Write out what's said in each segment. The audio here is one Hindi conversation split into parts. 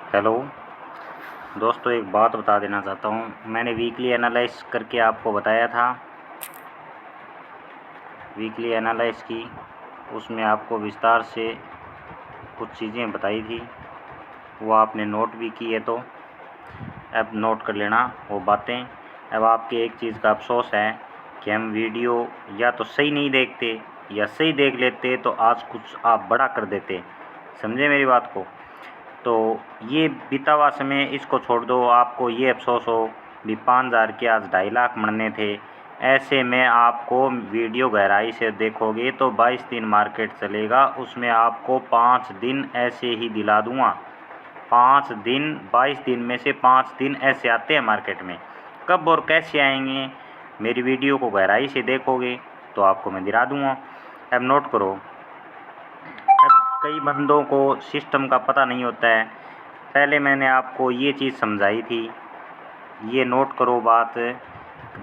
हेलो दोस्तों, एक बात बता देना चाहता हूँ। मैंने वीकली एनालाइज करके आपको बताया था, वीकली एनालाइज की, उसमें आपको विस्तार से कुछ चीज़ें बताई थी, वो आपने नोट भी की है। तो अब नोट कर लेना वो बातें। अब आपके एक चीज़ का अफसोस है कि हम वीडियो या तो सही नहीं देखते या सही देख लेते तो आज कुछ आप बड़ा कर देते। समझे मेरी बात को? तो ये बीता हुआ समय इसको छोड़ दो। आपको ये अफसोस हो भी 5,000 के आज 2.5 लाख बनने थे। ऐसे में आपको वीडियो गहराई से देखोगे तो 22 दिन मार्केट चलेगा, उसमें आपको 5 दिन ऐसे ही दिला दूँगा। 5 दिन, 22 दिन में से 5 दिन ऐसे आते हैं मार्केट में। कब और कैसे आएंगे, मेरी वीडियो को गहराई से देखोगे तो आपको मैं दिला दूँगा। अब नोट करो। अब कई बंदों को सिस्टम का पता नहीं होता है। पहले मैंने आपको ये चीज़ समझाई थी, ये नोट करो बात।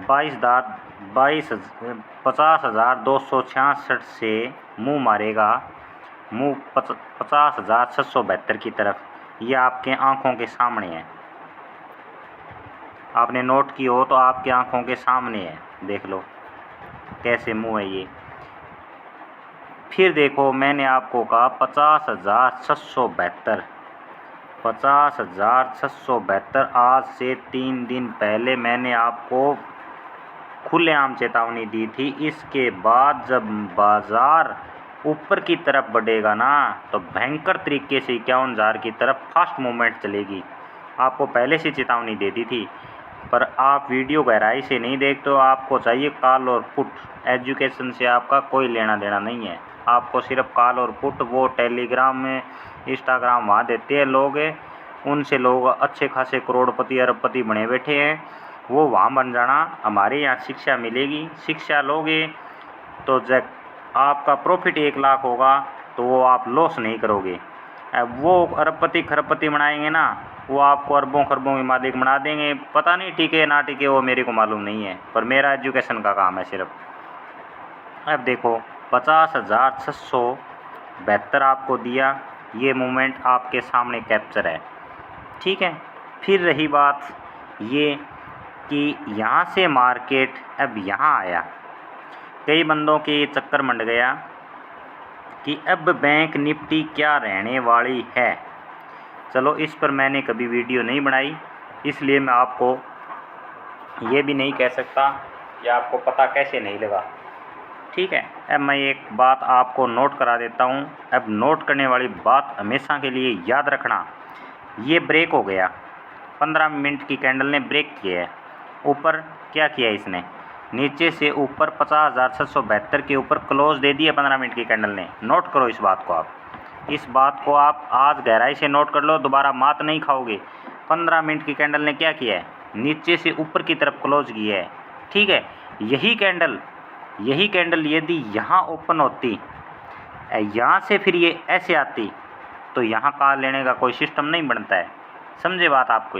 50,266 से मुंह मारेगा, मुंह 50,672 की तरफ। ये आपके आंखों के सामने है। आपने नोट की हो तो आपकी आंखों के सामने है, देख लो कैसे मुंह है ये। फिर देखो, मैंने आपको कहा 50,672, 50,672। आज से 3 दिन पहले मैंने आपको खुलेआम चेतावनी दी थी। इसके बाद जब बाज़ार ऊपर की तरफ बढ़ेगा ना, तो भयंकर तरीके से 51,000 की तरफ फास्ट मूवमेंट चलेगी। आपको पहले से चेतावनी दे दी थी, पर आप वीडियो गहराई से नहीं देखते हो। आपको चाहिए कॉल और पुट। एजुकेशन से आपका कोई लेना देना नहीं है। आपको सिर्फ कॉल और पुट, वो टेलीग्राम में, इंस्टाग्राम वहाँ देते हैं लोग, उनसे लोग अच्छे खासे करोड़पति अरबपति बने बैठे हैं। वो वहाँ बन जाना। हमारे यहाँ शिक्षा मिलेगी, शिक्षा लोगे तो जब आपका प्रॉफिट 1 लाख होगा तो वो आप लॉस नहीं करोगे। अब वो अरबपति खरबपति बनाएंगे ना, वो आपको अरबों खरबों के मालिक बना देंगे। पता नहीं टिके ना टिके, वो मेरे को मालूम नहीं है, पर मेरा एजुकेशन का काम है सिर्फ। अब देखो, 50,672 आपको दिया। ये मूवमेंट आपके सामने कैप्चर है, ठीक है। फिर रही बात ये कि यहाँ से मार्केट अब यहाँ आया। कई बंदों के चक्कर मंड गया कि अब बैंक निफ्टी क्या रहने वाली है। चलो, इस पर मैंने कभी वीडियो नहीं बनाई, इसलिए मैं आपको ये भी नहीं कह सकता कि आपको पता कैसे नहीं लगा, ठीक है। अब मैं एक बात आपको नोट करा देता हूँ। अब नोट करने वाली बात हमेशा के लिए याद रखना। ये ब्रेक हो गया, 15 मिनट की कैंडल ने ब्रेक किया है। ऊपर क्या किया इसने, नीचे से ऊपर 50,672 के ऊपर क्लोज दे दिया 15 मिनट की कैंडल ने। नोट करो इस बात को। आप इस बात को आप आज गहराई से नोट कर लो, दोबारा मात नहीं खाओगे। 15 मिनट की कैंडल ने क्या किया है, नीचे से ऊपर की तरफ क्लोज किया है, ठीक है। यही कैंडल यदि यहाँ ओपन होती, यहाँ से फिर ये ऐसे आती, तो यहाँ कॉल लेने का कोई सिस्टम नहीं बनता है। समझे बात आपको?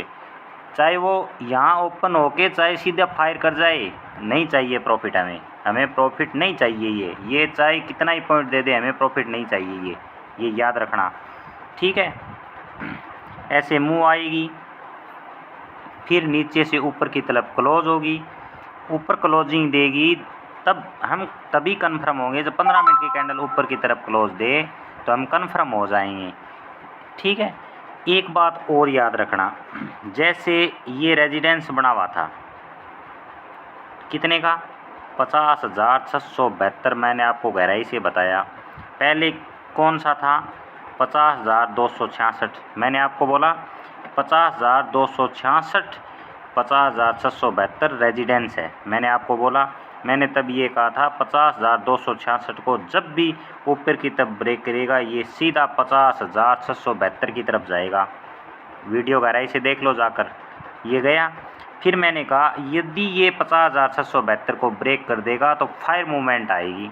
चाहे वो यहाँ ओपन होके चाहे सीधा फायर कर जाए, नहीं चाहिए प्रॉफिट हमें प्रॉफिट नहीं चाहिए। ये चाहे कितना ही पॉइंट दे दे, हमें प्रॉफिट नहीं चाहिए। ये याद रखना, ठीक है। ऐसे मुंह आएगी, फिर नीचे से ऊपर की तरफ क्लोज होगी, ऊपर क्लोजिंग देगी, तब हम तभी कन्फर्म होंगे। जब 15 मिनट की कैंडल ऊपर की तरफ क्लोज दे तो हम कन्फर्म हो जाएंगे, ठीक है। एक बात और याद रखना, जैसे ये रेजिडेंस बना हुआ था कितने का, 50,672। मैंने आपको गहराई से बताया। पहले कौन सा था, 50,266। मैंने आपको बोला 50,266, 50,672 रेजिडेंस है। मैंने आपको बोला, मैंने तब ये कहा था 50,266 को जब भी ऊपर की तरफ ब्रेक करेगा, ये सीधा 50,672 की तरफ जाएगा। वीडियो गहराई से देख लो जाकर, ये गया। फिर मैंने कहा यदि ये 50,672 को ब्रेक कर देगा तो फायर मूवमेंट आएगी,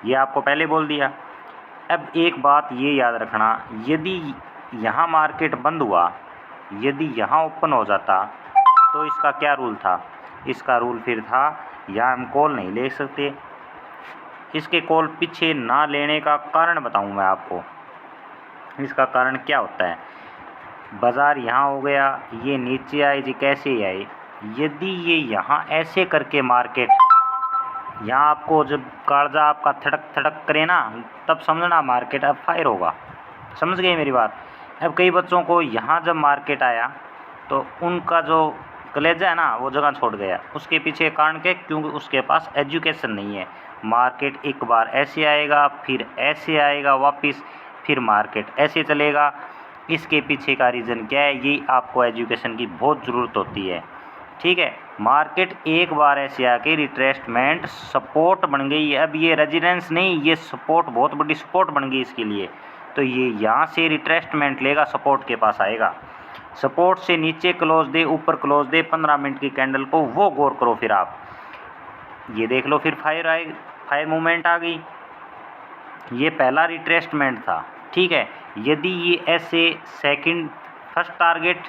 ये आपको पहले बोल दिया। अब एक बात ये याद रखना, यदि यहाँ मार्केट बंद हुआ, यदि यहाँ ओपन हो जाता तो इसका क्या रूल था, इसका रूल फिर था यहाँ हम कॉल नहीं ले सकते। इसके कॉल पीछे ना लेने का कारण बताऊँ मैं आपको, इसका कारण क्या होता है। बाज़ार यहाँ हो गया, ये नीचे आए जी, कैसे आए? यदि ये यहाँ ऐसे करके मार्केट, यहाँ आपको जब कालजा आपका थड़क थड़क करे ना, तब समझना मार्केट अब फायर होगा। समझ गए मेरी बात? अब कई बच्चों को यहाँ जब मार्केट आया तो उनका जो कलेजा है ना वो जगह छोड़ गया। उसके पीछे कारण क्या? क्योंकि उसके पास एजुकेशन नहीं है। मार्केट एक बार ऐसे आएगा, फिर ऐसे आएगा वापस, फिर मार्केट ऐसे चलेगा। इसके पीछे का रीज़न क्या है? ये आपको एजुकेशन की बहुत ज़रूरत होती है। ठीक है, मार्केट एक बार ऐसे आके रिट्रेसमेंट सपोर्ट बन गई है। अब ये रेजिडेंस नहीं, ये सपोर्ट, बहुत बड़ी सपोर्ट बन गई इसके लिए। तो ये यहाँ से रिट्रेसमेंट लेगा, सपोर्ट के पास आएगा। सपोर्ट से नीचे क्लोज दे, ऊपर क्लोज दे 15 मिनट की कैंडल को, वो गौर करो। फिर आप ये देख लो, फिर फायर मूवमेंट आ गई। ये पहला रिट्रेसमेंट था। ठीक है, यदि ये ऐसे फर्स्ट टारगेट,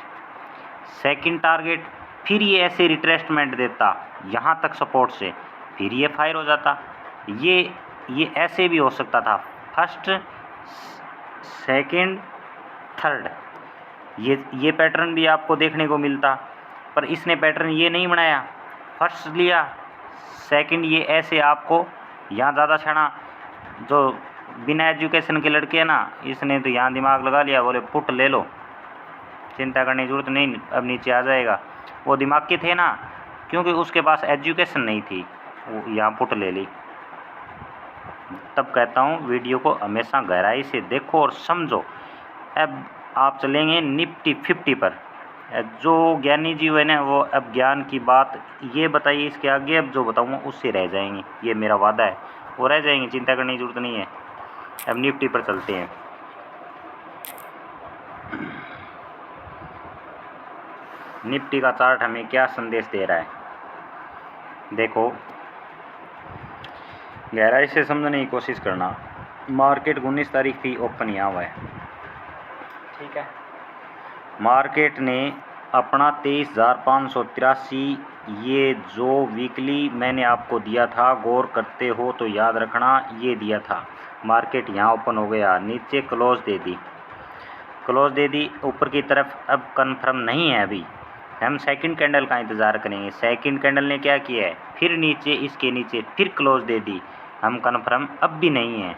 सेकंड टारगेट, फिर ये ऐसे रिट्रेसमेंट देता यहाँ तक सपोर्ट से, फिर ये फायर हो जाता। ये ऐसे भी हो सकता था, फर्स्ट, सेकंड, थर्ड, ये पैटर्न भी आपको देखने को मिलता। पर इसने पैटर्न ये नहीं बनाया, फर्स्ट लिया, सेकंड ये ऐसे आपको यहाँ ज़्यादा छाना। जो बिना एजुकेशन के लड़के हैं ना, इसने तो यहाँ दिमाग लगा लिया, बोले पुट ले लो, चिंता करने की ज़रूरत नहीं, अब नीचे आ जाएगा। वो दिमाग के थे ना, क्योंकि उसके पास एजुकेशन नहीं थी, वो यहाँ पुट ले ली। तब कहता हूँ वीडियो को हमेशा गहराई से देखो और समझो। अब आप चलेंगे निफ्टी 50 पर। जो ज्ञानी जी हुए ना, वो अब ज्ञान की बात ये बताइए, इसके आगे अब जो बताऊँगा उससे रह जाएंगे, ये मेरा वादा है, वो रह जाएंगे, चिंता करने की ज़रूरत नहीं है। अब निफ्टी पर चलते हैं। निफ्टी का चार्ट हमें क्या संदेश दे रहा है? देखो, गहराई से समझने की कोशिश करना। मार्केट 19 तारीख थी ओपन यहाँ हुआ है। ठीक है, मार्केट ने अपना 23,583, ये जो वीकली मैंने आपको दिया था, गौर करते हो तो याद रखना, ये दिया था। मार्केट यहाँ ओपन हो गया, नीचे क्लोज दे दी, ऊपर की तरफ। अब कंफर्म नहीं है, अभी हम सेकंड कैंडल का इंतज़ार करेंगे। सेकंड कैंडल ने क्या किया है? फिर नीचे, इसके नीचे फिर क्लोज दे दी, हम कंफर्म अब भी नहीं है।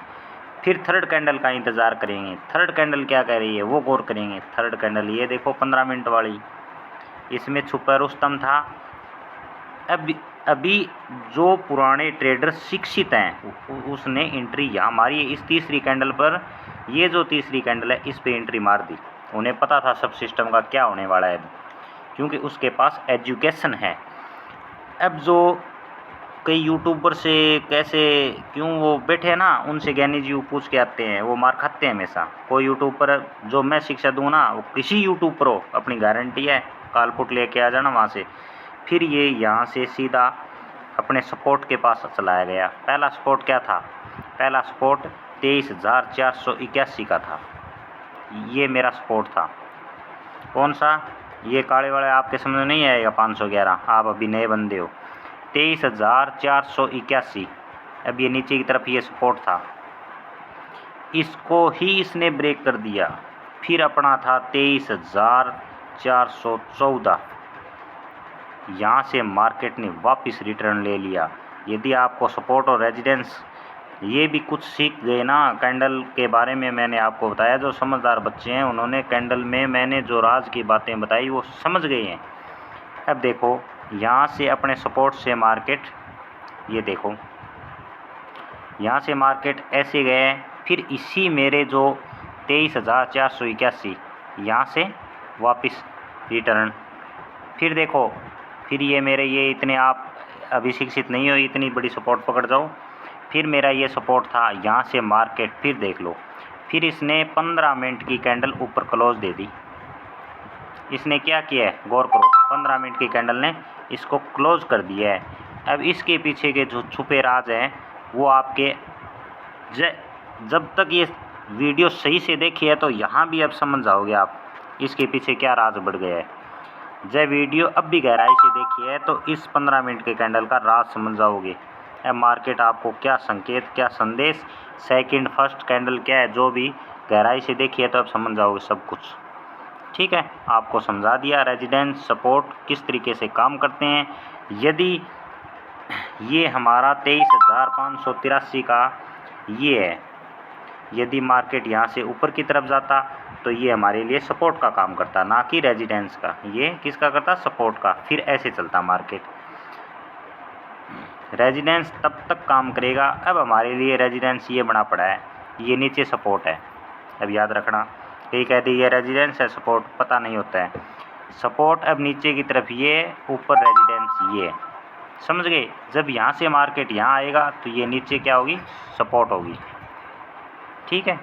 फिर थर्ड कैंडल का इंतज़ार करेंगे। थर्ड कैंडल क्या कह रही है वो गौर करेंगे। थर्ड कैंडल ये देखो 15 मिनट वाली, इसमें छुपा रुस्तम था। अभी जो पुराने ट्रेडर शिक्षित हैं उसने एंट्री यहाँ मारी है इस तीसरी कैंडल पर। ये जो तीसरी कैंडल है इस पे एंट्री मार दी। उन्हें पता था सब सिस्टम का क्या होने वाला है, क्योंकि उसके पास एजुकेशन है। अब जो कई यूट्यूबर से कैसे क्यों वो बैठे हैं ना, उनसे ज्ञानी जी पूछ के आते हैं, वो मार खाते हैं हमेशा। कोई यूट्यूबर जो मैं शिक्षा दूँ ना, वो किसी यूट्यूब पर हो, अपनी गारंटी है, कालपुट लेके आ जाना वहाँ से। फिर ये यहाँ से सीधा अपने सपोर्ट के पास चलाया गया। पहला सपोर्ट क्या था? पहला सपोर्ट 23,481 का था। ये मेरा सपोर्ट था। कौन सा? ये काले वाले आपके समझ नहीं आएगा, 511, आप अभी नए बंदे हो। 23,481, अब ये नीचे की तरफ ये सपोर्ट था, इसको ही इसने ब्रेक कर दिया। फिर अपना था 23,414, यहाँ से मार्केट ने वापस रिटर्न ले लिया। यदि आपको सपोर्ट और रेजिडेंस ये भी कुछ सीख गए ना कैंडल के बारे में, मैंने आपको बताया, जो समझदार बच्चे हैं उन्होंने कैंडल में मैंने जो राज की बातें बताई वो समझ गए हैं। अब देखो, यहाँ से अपने सपोर्ट से मार्केट, ये देखो यहाँ से मार्केट ऐसे गए, फिर इसी मेरे जो 23,481 यहाँ से वापस रिटर्न। फिर देखो, फिर ये मेरे ये इतने, आप अभी शिक्षित नहीं हो, इतनी बड़ी सपोर्ट पकड़ जाओ। फिर मेरा ये सपोर्ट था, यहाँ से मार्केट, फिर देख लो, फिर इसने 15 मिनट की कैंडल ऊपर क्लोज दे दी। इसने क्या किया है गौर करो, 15 मिनट की कैंडल ने इसको क्लोज कर दिया है। अब इसके पीछे के जो छुपे राज हैं वो आपके जब तक ये वीडियो सही से देखी है तो यहाँ भी अब समझ जाओगे आप इसके पीछे क्या राज बढ़ गया है। जब वीडियो अब भी गहराई से देखी है तो इस 15 मिनट के कैंडल का राज समझ जाओगे। अब मार्केट आपको क्या संकेत, क्या संदेश, सेकंड फर्स्ट कैंडल क्या है, जो भी गहराई से देखी है तो अब समझ जाओगे सब कुछ। ठीक है, आपको समझा दिया रेजिडेंस सपोर्ट किस तरीके से काम करते हैं। यदि ये हमारा 23,583 का ये है, यदि मार्केट यहाँ से ऊपर की तरफ जाता तो ये हमारे लिए सपोर्ट का काम करता, ना कि रेजिडेंस का। ये किसका करता? सपोर्ट का। फिर ऐसे चलता मार्केट। रेजिडेंस तब तक काम करेगा। अब हमारे लिए रेजिडेंस ये बना पड़ा है, ये नीचे सपोर्ट है। अब याद रखना, कई कहते ये रेजिडेंस है, सपोर्ट पता नहीं होता है। सपोर्ट अब नीचे की तरफ ये, ऊपर रेजिडेंस ये, समझ गए। जब यहाँ से मार्केट यहाँ आएगा तो ये नीचे क्या होगी? सपोर्ट होगी। ठीक है।